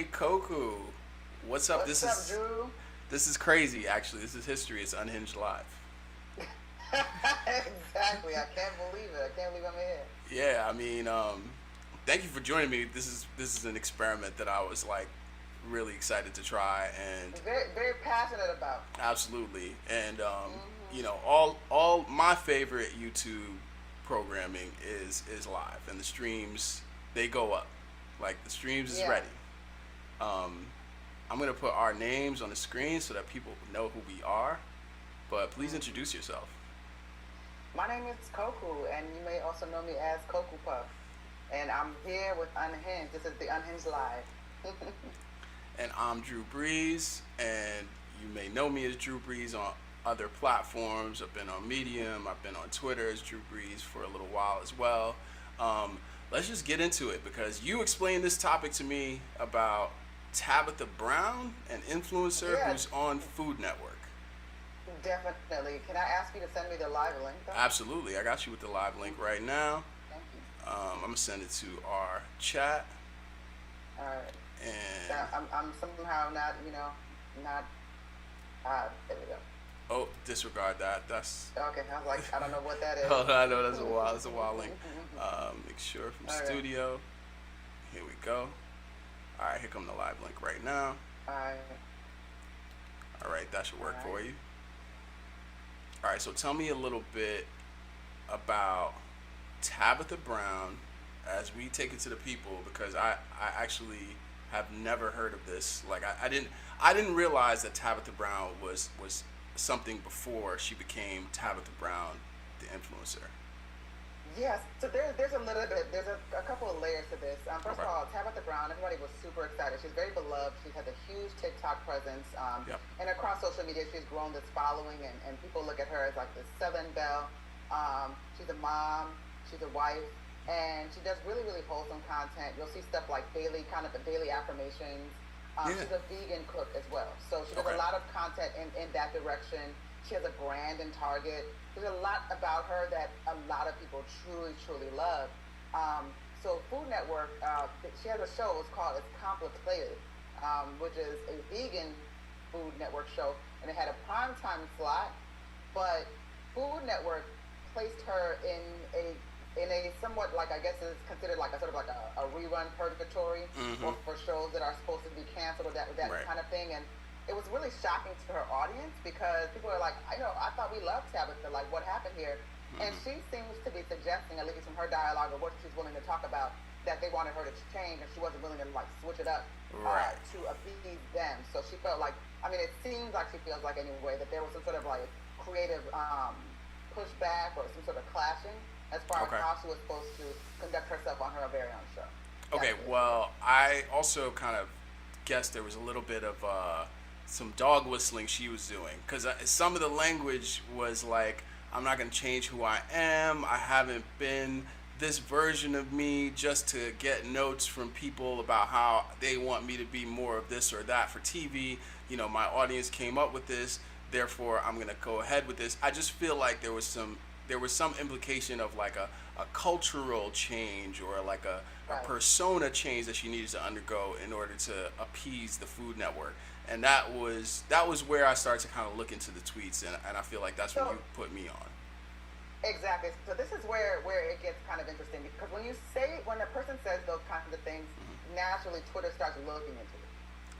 Hey, Koku. What's up? What's up, Drew? This is crazy. Actually, this is history. It's Unhinged Live. Exactly. I can't believe it. I can't believe I'm here. Yeah, I mean, thank you for joining me. This is an experiment that I was like really excited to try, and Very, very passionate about. absolutely, and Hmm. all my favorite YouTube programming is live, and the streams they go up. Like the streams is Yeah. ready. Um, I'm gonna put our names on the screen so that people know who we are. But please Hmm. introduce yourself. My name is Koku, and you may also know me as Koku Puff. And I'm here with Unhinged. This is the Unhinged Live. And I'm Drew Breez, and you may know me as Drew Breez on other platforms. I've been on Medium, I've been on Twitter as Drew Breez for a little while as well. Um, let's just get into it because you explained this topic to me about Tabitha Brown, an influencer Yeah, who's on Food Network. definitely. Can I ask you to send me the live link, though? Absolutely, I got you with the live link right now. Thank you. I'm gonna send it to our chat, All right. and I'm somehow not, not. There we go. oh, disregard that. That's Okay. I was like, I don't know what that is. oh, I know that's a wild link. Make sure from Okay. studio. Here we go. All right, here come the live link right now. All right. All right, that should All work right. for you. All right, so tell me a little bit about Tabitha Brown as we take it to the people because I actually have never heard of this. Like I didn't realize that Tabitha Brown was something before she became Tabitha Brown, the influencer. Yes, so there's a little bit, there's a couple of layers to this. First Okay. of all, Tabitha Brown, everybody was super excited. She's very beloved. She has a huge TikTok presence. Yep. And across social media, she's grown this following, and people look at her as like this Southern belle. She's a mom, she's a wife, and she does really, really wholesome content. You'll see stuff like kind of the daily affirmations. Yeah. She's a vegan cook as well. So she does Okay. a lot of content in that direction. She has a brand in Target. There's a lot about her that a lot of people truly, truly love. So Food Network, she has a show. It's called It's Complicated, which is a vegan Food Network show, and it had a primetime slot. But Food Network placed her in a somewhat like I guess is considered like a sort of like a rerun purgatory Mm-hmm. for shows that are supposed to be canceled or that Right. kind of thing. And it was really shocking to her audience because people are like, I thought we loved Tabitha. Like, what happened here? And Mm-hmm. she seems to be suggesting, at least from her dialogue or what she's willing to talk about, that they wanted her to change and she wasn't willing to like switch it up Right. to appease them. So she felt like, I mean, it seems like she feels like anyway that there was some sort of like creative pushback or some sort of clashing as far as Okay. how she was supposed to conduct herself on her very own show. Okay. That's it. Well, I also kind of guessed there was a little bit of some dog whistling she was doing because some of the language was like, I'm not going to change who I am. I haven't been this version of me just to get notes from people about how they want me to be more of this or that for TV. My audience came up with this, therefore I'm going to go ahead with this. I just feel like there was some implication of like a cultural change or like a Right. persona change that she needed to undergo in order to appease the Food Network. And that was where I started to kind of look into the tweets, and I feel like that's where So you put me on. exactly. So this is where it gets kind of interesting because when a person says those kinds of things, naturally Twitter starts looking into it.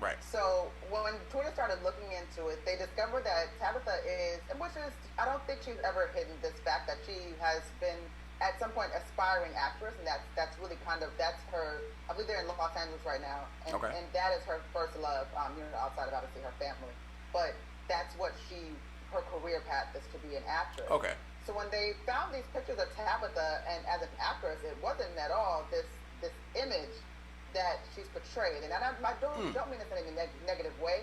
Right. So when Twitter started looking into it, they discovered that Tabitha is, and which is, I don't think she's ever hidden this fact that she has been at some point aspiring actress, and that's really kind of that's her. I believe they're in Los Angeles right now, and Okay. and that is her first love. Outside of obviously her family, but that's what her career path is to be an actress. Okay. So when they found these pictures of Tabitha and as an actress, it wasn't at all this image that she's portrayed. And I don't mean this in any negative way,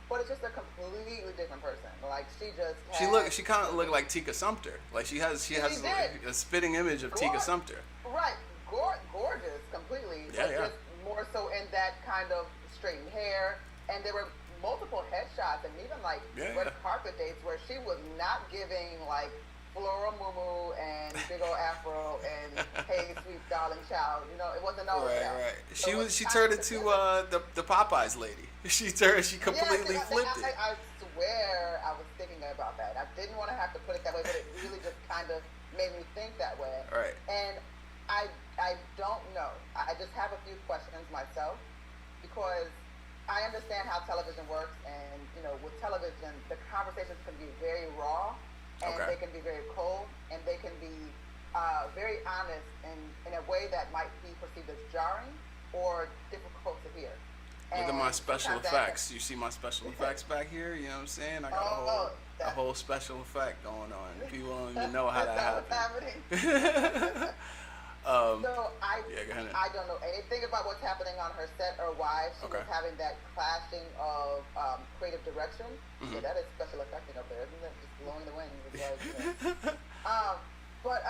but it's just a completely different person. Like she just had She kind of looked like Tika Sumpter. Like she has did. a spitting image of Tika Gor- Sumpter. right, gorgeous, completely, Yeah, but yeah. just more so in that kind of straightened hair. And there were multiple headshots and even like Yeah, red yeah. carpet dates where she was not giving like floral muumuu and big old afro and hey sweet darling child. It wasn't all of Right, that. right. So it was She kind of turned into together. the Popeyes lady. She Yeah, completely flipped it. I swear I was thinking about that. I didn't want to have to put it that way, but it really just kind of made me think that way. Right. And I I don't know. I just have a few questions myself because I understand how television works, and with television, the conversations can be very raw, and Okay. they can be very cold, and they can be very honest in a way that might be perceived as jarring or difficult to hear. Look at my And special sometimes effects. You see my special effects back here? You know what I'm saying? I got Oh, a that, whole special effect going on. People don't even know how is that what's that happening? happened. um, So yeah, go ahead. I don't know anything about what's happening on her set or why she Okay. was having that clashing of creative direction. Yeah, Mhm. that is special effecting up there, isn't it? Just blowing the wind. It's like, but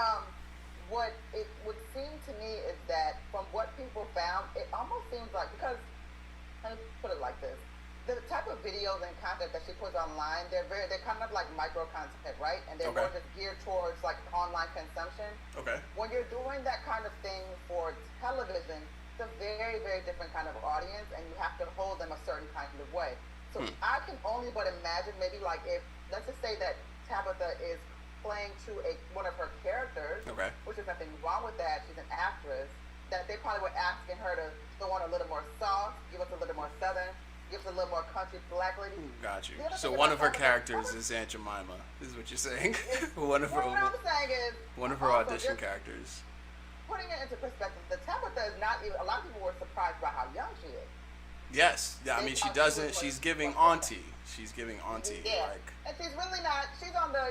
what it would seem to me is that from what people found, it almost seems like because let me put it like this. The type of videos and content that she puts online, they're kind of like micro content, right? And they're Okay. more just geared towards like online consumption. Okay. When you're doing that kind of thing for television, it's a very, very different kind of audience, and you have to hold them a certain kind of way. So I can only but imagine maybe like if let's just say that Tabitha is playing to one of her characters, Okay. which is nothing wrong with that. She's an actress. That they probably were asking her to go on a little more soft, give us a little more southern, give us a little more country black lady. Got you. The other So thing one about of her Tabitha- characters is Aunt Jemima. Is what you're saying? one of What I'm her saying is one of her also audition just characters. putting it into perspective, the Tabitha is not even. A lot of people were surprised by how young she is. Yes. Yeah. I mean, she They thought doesn't. was She's like, giving what? auntie. She's giving auntie. Yeah, Like. and she's really not. She's on the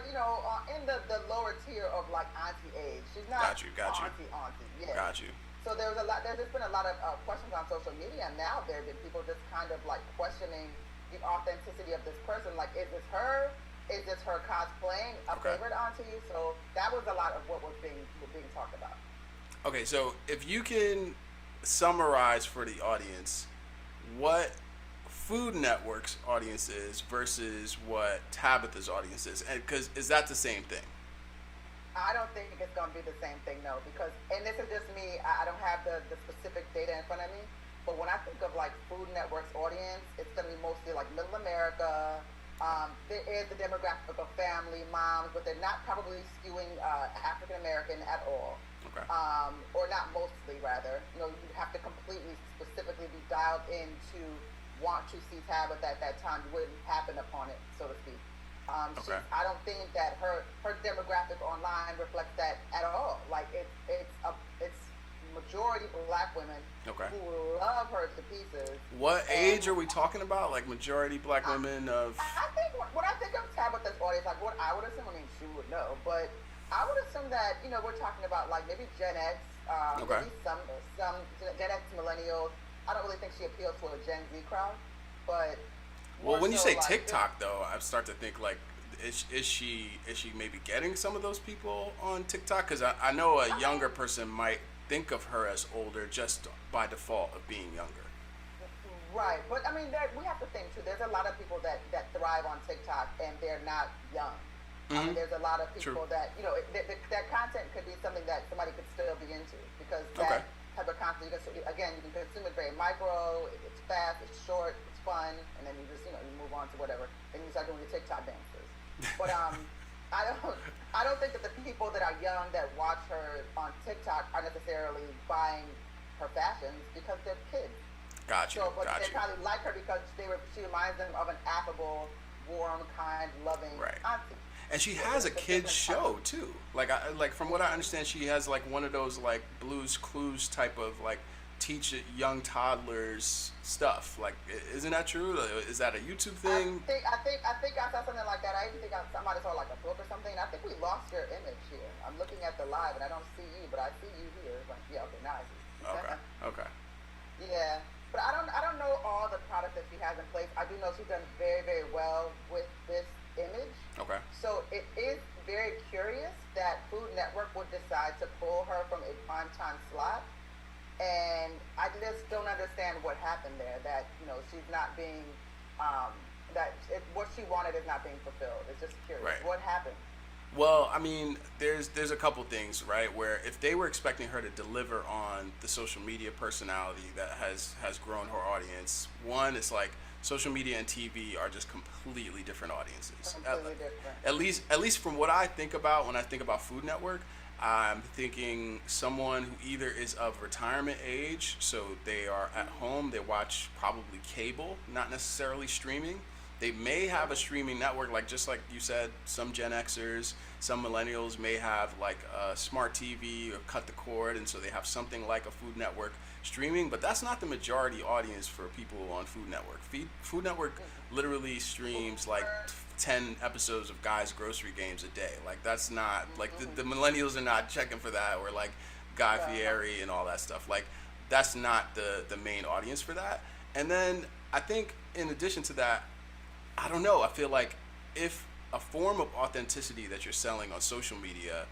in the lower tier of like auntie age. She's not Got you. auntie. Yeah. Got you. So there's just been a lot of questions on social media, and now there have been people just kind of like questioning the authenticity of this person. Like, is this her? Is this her cosplaying a Okay. favorite auntie? So that was a lot of what was being talked about. Okay. So if you can summarize for the audience what Food Network's audience is versus what Tabitha's audience is, and because is that the same thing? I don't think it's going to be the same thing, no, because, and this is just me, I don't have the specific data in front of me, but when I think of like Food Network's audience, it's going to be mostly like middle America. There is the demographic of family, moms, but they're not probably skewing African American at all. Okay. Or not mostly, rather. You have to completely, specifically be dialed in to want to see Tabitha at that time. You wouldn't happen upon it, so to speak. Okay. I don't think that her demographic online reflects that at all. Like it's majority black women Okay. who love her to pieces. What age And are we talking about? Like majority black women of. I think when I think of Tabitha's audience, like what I would assume, I mean, she would know, but I would assume that we're talking about like maybe Gen X, Okay. maybe some Gen X millennials. I don't really think she appeals to a Gen Z crowd, but Well, more when you so, say like, TikTok, though, I start to think like, is she maybe getting some of those people on TikTok? Because I know a younger person might think of her as older just by default of being younger. Right, but I mean, we have to think too. There's a lot of people that thrive on TikTok and they're not young. I mean, there's a lot of people True. that that content could be something that somebody could still be into because Okay. that type of content, you can consume it very micro. It's fast, it's short, it's fun, and then you just you move on to whatever. Then you start doing your TikTok dances. But I don't think that the people that are young that watch her on TikTok are necessarily buying her fashions because they're kids. Got you. So, but Got they you. probably like her because she reminds them of an affable, warm, kind, loving Right. auntie. And she has a kids show too. Like from what I understand, she has like one of those like Blue's Clues type of like teach young toddlers stuff. Like, isn't that true? Is that a YouTube thing? I think I saw something like that. I even think somebody saw like a book or something. I think we lost your image here. I'm looking at the live and I don't see you, but I see you here. Like, yeah, okay, now I see. Okay. Okay. Yeah, but I don't know all the products that she has in place. I do know she's done very, very well with this image. Okay. So it is very curious that Food Network would decide to pull her from a primetime slot. And I just don't understand what happened there. That she's not being, what she wanted is not being fulfilled. It's just curious. Right. What happened? Well, I mean, there's a couple things, right? Where if they were expecting her to deliver on the social media personality that has grown her audience, one, it's like social media and TV are just completely different audiences. Completely different. At least from what I think about when I think about Food Network, I'm thinking someone who either is of retirement age, so they are at home, they watch probably cable, not necessarily streaming. They may have a streaming network, like just like you said, some Gen Xers, some millennials may have like a smart TV or cut the cord, and so they have something like a Food Network streaming. But that's not the majority audience for people on Food Network. Food Network literally streams like 10 episodes of Guy's Grocery Games a day. Like that's not like the millennials are not checking for that, or like Guy Fieri and all that stuff. Like that's not the main audience for that. And then I think in addition to that, I don't know. I feel like if a form of authenticity that you're selling on social media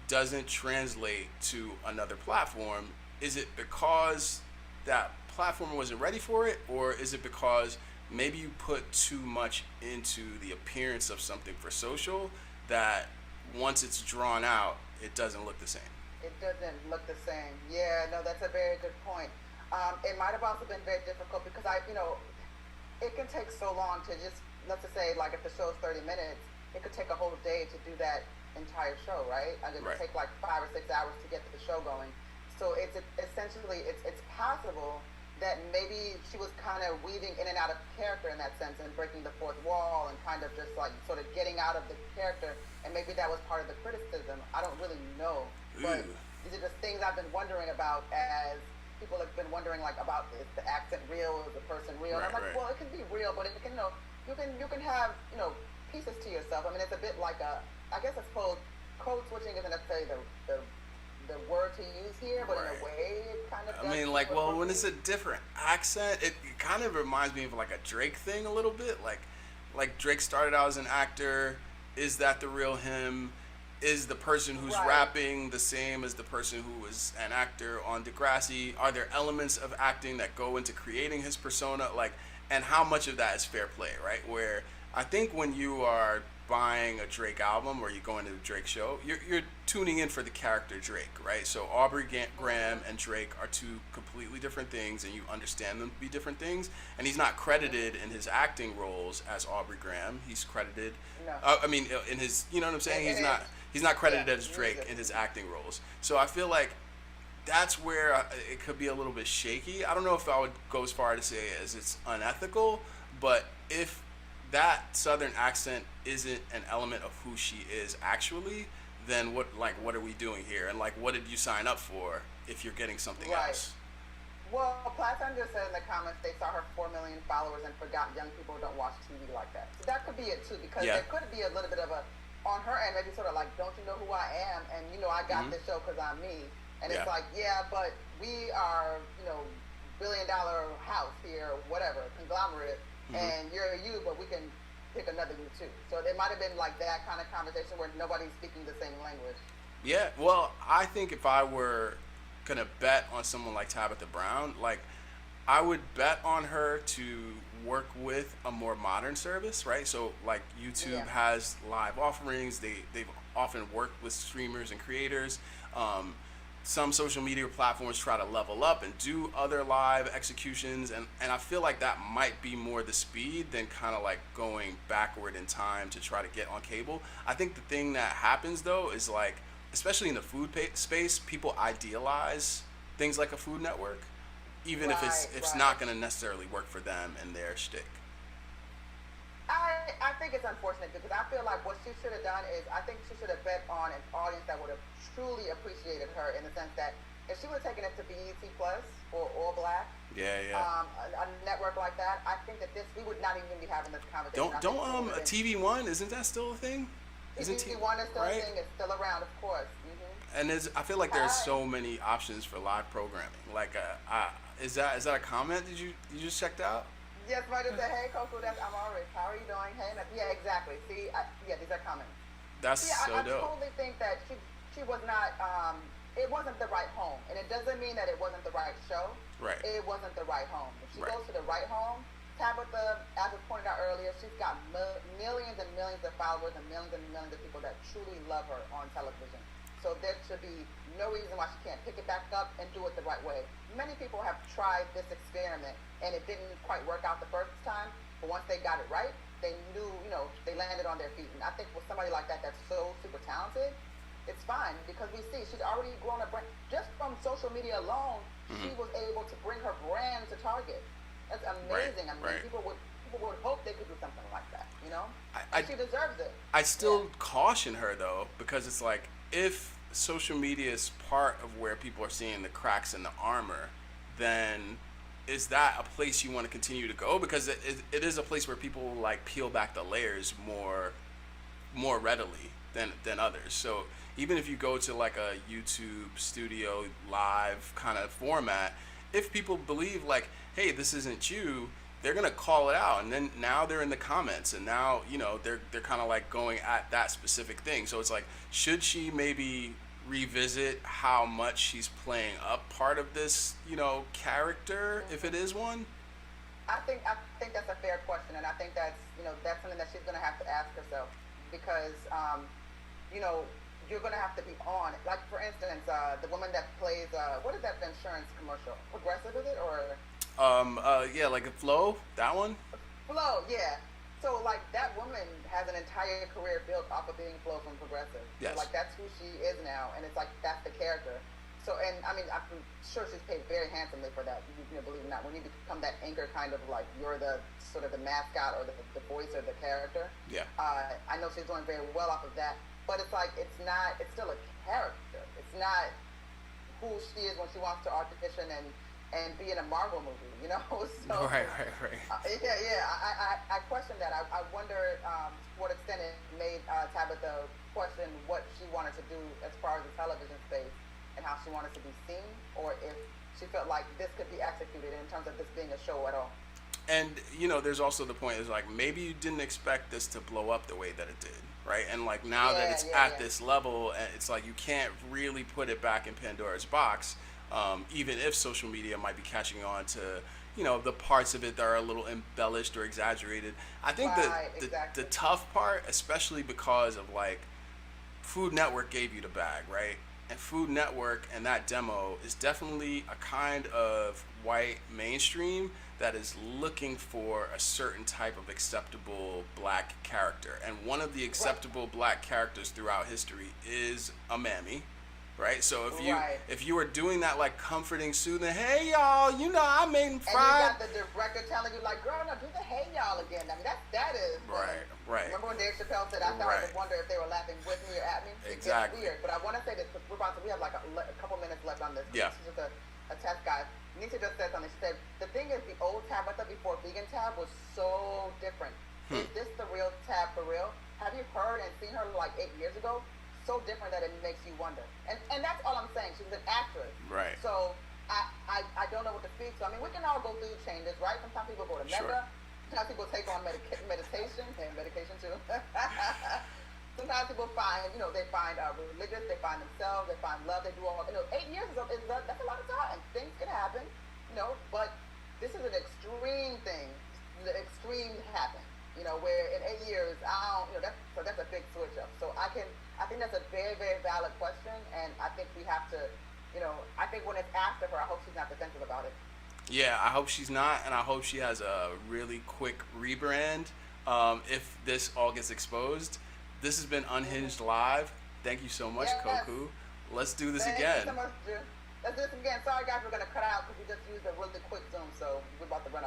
doesn't translate to another platform, is it because that platform wasn't ready for it, or is it because maybe you put too much into the appearance of something for social that once it's drawn out, it doesn't look the same? It doesn't look the same. Yeah, no, that's a very good point. It might have also been very difficult because it can take so long to just, let's just say, like if the show is 30 minutes, it could take a whole day to do that entire show, right? And it would Right. take like 5 or 6 hours to get the show going. So it's essentially, it's possible that maybe she was kind of weaving in and out of character in that sense and breaking the fourth wall and kind of just like sort of getting out of the character. And maybe that was part of the criticism. I don't really know. But Ooh. these are just things I've been wondering about as people have been wondering like about is the accent real, is the person real? And I'm Right, like, right. well, it can be real, but it can you can have pieces to yourself. I mean, it's a bit like I guess I suppose code switching isn't necessarily the word to use here, but in Right. a way it kind of I does mean, like, work well, for when me. it's a different accent, it kind of reminds me of like a Drake thing a little bit. Like Drake started out as an actor. Is that the real him? Is the person who's Right. rapping the same as the person who was an actor on Degrassi? Are there elements of acting that go into creating his persona? Like, and how much of that is fair play, right? Where I think when you are buying a Drake album or you go into a Drake show, you're tuning in for the character Drake, right? So Aubrey Graham and Drake are two completely different things, and you understand them to be different things. And he's not credited in his acting roles as Aubrey Graham. He's credited, No. I mean, in his, you know what I'm saying? In He's not credited yeah, as Drake music. in his acting roles. So I feel like that's where it could be a little bit shaky. I don't know if I would go as far to say as it's unethical, but if that southern accent isn't an element of who she is actually, then what are we doing here? And like, what did you sign up for if you're getting something Right. else? Well, Platon just said in the comments they saw her 4 million followers and forgot young people don't watch TV like that. So that could be it too, because Yeah. there could be a little bit of a, on her end, maybe sort of like, don't you know who I am? And I got this show because I'm me. And Yeah. it's like, yeah, but we are, $1 billion house here, whatever, conglomerate, and you're you, but we can pick another you too. So there might have been like that kind of conversation where nobody's speaking the same language. Yeah, well, I think if I were gonna bet on someone like Tabitha Brown, like I would bet on her to work with a more modern service, right? So like YouTube Yeah. has live offerings. They've often worked with streamers and creators. Some social media platforms try to level up and do other live executions, and I feel like that might be more the speed than kind of like going backward in time to try to get on cable. I think the thing that happens though is like, especially in the food space, people idealize things like a Food Network, even if it's Right. not going to necessarily work for them and their shtick. I think it's unfortunate because I feel like what she should have done is I think she should have bet on an audience that would have truly appreciated her in the sense that if she would have taken it to BET Plus or All Black, Yeah. a network like that, I think that we would not even be having this conversation. I think it would have been- TV One, isn't that still a thing? TV One is still right? a thing. It's still around, of course. And I feel like there's Hi. so many options for live programming. Like, is that a comment? Did you just checked out? Yes, right. It's a hey, Koku. I'm always. How are you doing? Hey, yeah, exactly. See, these are comments. That's Yeah, so I dope. totally think that she was not. It wasn't the right home, and it doesn't mean that it wasn't the right show. Right. It wasn't the right home. If she Right. goes to the right home, Tabitha, as was pointed out earlier, she's got millions and millions of followers and millions of people that truly love her on television. So there should be no reason why she can't pick it back up and do it the right way. Many people have tried this experiment and it didn't quite work out the first time, but once they got it right, they knew, they landed on their feet. And I think with somebody like that that's so super talented, it's fine because we see she's already grown a brand. Just from social media alone, she was able to bring her brand to Target. That's amazing. People would hope they could do something like that, and she deserves it. I still caution her though, because it's like, if social media is part of where people are seeing the cracks in the armor, then is that a place you want to continue to go? Because it is a place where people like peel back the layers more readily than others. So even if you go to like a YouTube studio live kind of format, if people believe like, hey, this isn't you, they're gonna call it out, and then now they're in the comments, and now they're kind of like going at that specific thing. So it's like, should she maybe revisit how much she's playing up part of this character, if it is one? I think that's a fair question, and I think that's that's something that she's gonna have to ask herself, because you're gonna have to be on it. Like for instance, the woman that plays what is that insurance commercial? Progressive, is it, or? Yeah, like a Flo, that one. Flo, yeah. So like that woman has an entire career built off of being Flo from Progressive. Yes. So, like that's who she is now, and it's like that's the character. So, and I mean, I'm sure she's paid very handsomely for that. Believe it or not, when you become that anchor, kind of like you're the sort of the mascot or the voice of the character. Yeah. I know she's doing very well off of that, but it's like it's still a character. It's not who she is when she wants to audition and be in a Marvel movie, So Right. I question that. I wonder to what extent it made Tabitha question what she wanted to do as far as the television space and how she wanted to be seen, or if she felt like this could be executed in terms of this being a show at all. And there's also the point is like, maybe you didn't expect this to blow up the way that it did, right? And like now that it's at this level, it's like you can't really put it back in Pandora's box. Even if social media might be catching on to, the parts of it that are a little embellished or exaggerated. I think the tough part, especially because of like, Food Network gave you the bag, right? And Food Network and that demo is definitely a kind of white mainstream that is looking for a certain type of acceptable black character. And one of the acceptable black characters throughout history is a mammy. Right, so if you were doing that like comforting, soothing, hey y'all, I made fried. And you got the director telling you like, girl, no, do the hey y'all again. I mean, that is. Right. Remember when Dave Chappelle said, I started to wonder if they were laughing with me or at me? Exactly. It's weird, but I want to say this. We have like a couple minutes left on this. Yeah. This is just a test, guys. Nisha just said something. She said the thing is, the old Tabitha before Vegan Tab was so different. Is this the real Tab for real? Have you heard and seen her like 8 years ago? So different that it makes you wonder, and that's all I'm saying. She was an actress, right? So I don't know what to speak. So I mean, we can all go through changes, right? Sometimes people go to mega. Sometimes people take on meditation and medication too. Sometimes people find, they find religious, they find themselves, they find love, they do all. 8 years is that's a lot of time. Things can happen, but this is an extreme thing. The extreme happen. Where in 8 years, that's a big switch up. So I think that's a very, very valid question, and I think we have to, I think when it's after her, I hope she's not defensive about it. Yeah, I hope she's not, and I hope she has a really quick rebrand if this all gets exposed. This has been Unhinged Live. Thank you so much, Koku. Let's do this again. Thank you so much, Drew. Let's do this again. Sorry, guys, we're going to cut out because we just used a really quick Zoom, so we're about to run out of